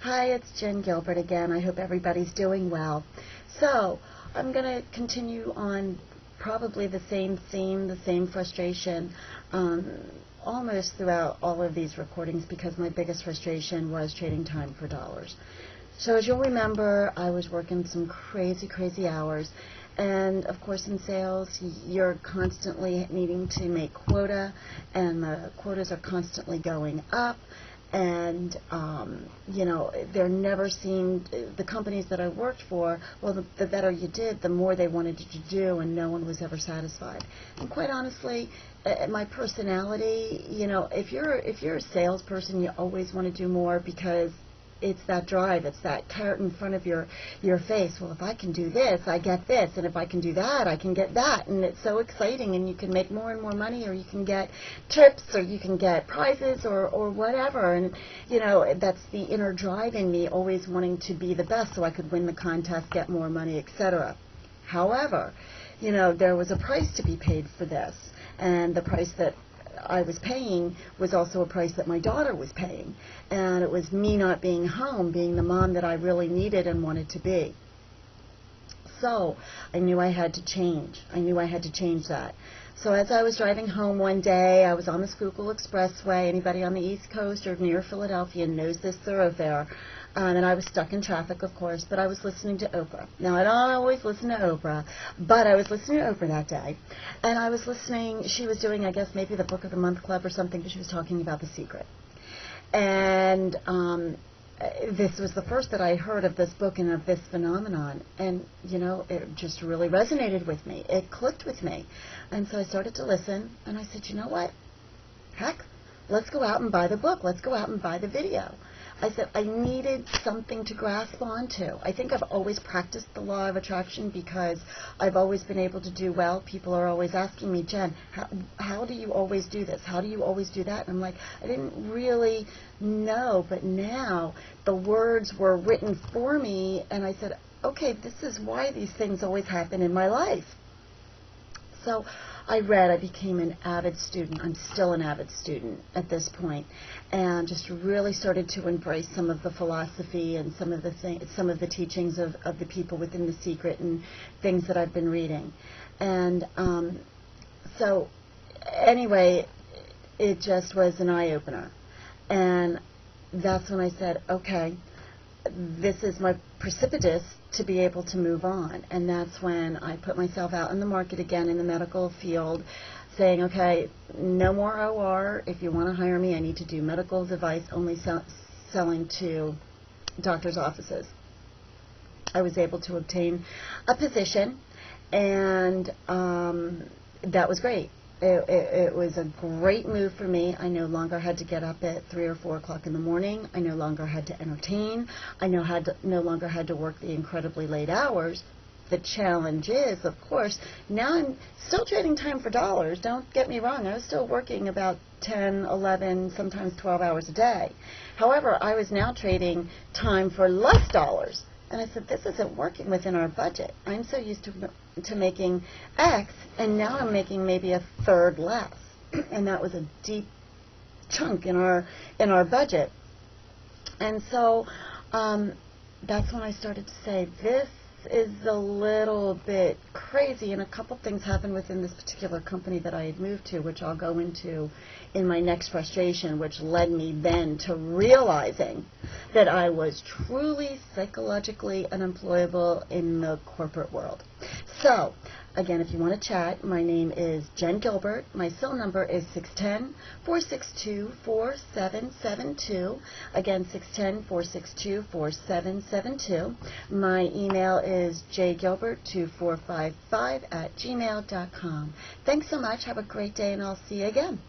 Hi, it's Jen Gilbert again. I hope everybody's doing well. So, I'm going to continue on probably the same theme, the same frustration, almost throughout all of these recordings because my biggest frustration was trading time for dollars. So as you'll remember, I was working some crazy, crazy hours. And of course in sales, you're constantly needing to make quota, and the quotas are constantly going up. And, there never seemed, the companies that I worked for, well, the better you did, the more they wanted you to do, and no one was ever satisfied. And quite honestly, my personality, if you're a salesperson, you always want to do more because it's that drive, it's that carrot in front of your face. Well, if I can do this, I get this, and if I can do that, I can get that, and it's so exciting, and you can make more and more money, or you can get tips, or you can get prizes, or whatever, and that's the inner drive in me, always wanting to be the best so I could win the contest, get more money, etc. However, there was a price to be paid for this, and the price that I was paying was also a price that my daughter was paying, and it was me not being home, being the mom that I really needed and wanted to be. So I knew I had to change. I knew I had to change that. So as I was driving home one day, I was on the Schuylkill Expressway. Anybody on the East Coast or near Philadelphia knows this thoroughfare. And I was stuck in traffic, of course, but I was listening to Oprah. Now, I don't always listen to Oprah, but I was listening to Oprah that day. And I was listening, she was doing, I guess, maybe the Book of the Month Club or something, because she was talking about The Secret. And this was the first that I heard of this book and of this phenomenon. And, it just really resonated with me. It clicked with me. And so I started to listen, and I said, you know what? Heck, let's go out and buy the book. Let's go out and buy the video. I said I needed something to grasp onto. I think I've always practiced the law of attraction because I've always been able to do well. People are always asking me, Jen, how do you always do this? How do you always do that? And I'm like, I didn't really know, but now the words were written for me, and I said, okay, this is why these things always happen in my life. So I read. I became an avid student. I'm still an avid student at this point, and just really started to embrace some of the philosophy and some of the teachings of the people within The Secret and things that I've been reading. And so anyway, it just was an eye-opener. And that's when I said, okay, this is my precipitous to be able to move on. And that's when I put myself out in the market again in the medical field, saying, okay, no more OR. If you want to hire me, I need to do medical device, only selling to doctors' offices. I was able to obtain a position, and that was great. It was a great move for me. I no longer had to get up at 3 or 4 o'clock in the morning. I no longer had to entertain. I no longer had to work the incredibly late hours. The challenge is, of course, now I'm still trading time for dollars. Don't get me wrong. I was still working about 10, 11, sometimes 12 hours a day. However, I was now trading time for less dollars. And I said, this isn't working within our budget. I'm so used to making X, and now I'm making maybe a third less. And that was a deep chunk in our budget. And so that's when I started to say, this is a little bit crazy, and a couple things happened within this particular company that I had moved to, which I'll go into in my next frustration, which led me then to realizing that I was truly psychologically unemployable in the corporate world. So, again, if you want to chat, my name is Jen Gilbert. My cell number is 610-462-4772. Again, 610-462-4772. My email is jgilbert2455@gmail.com. Thanks so much. Have a great day, and I'll see you again.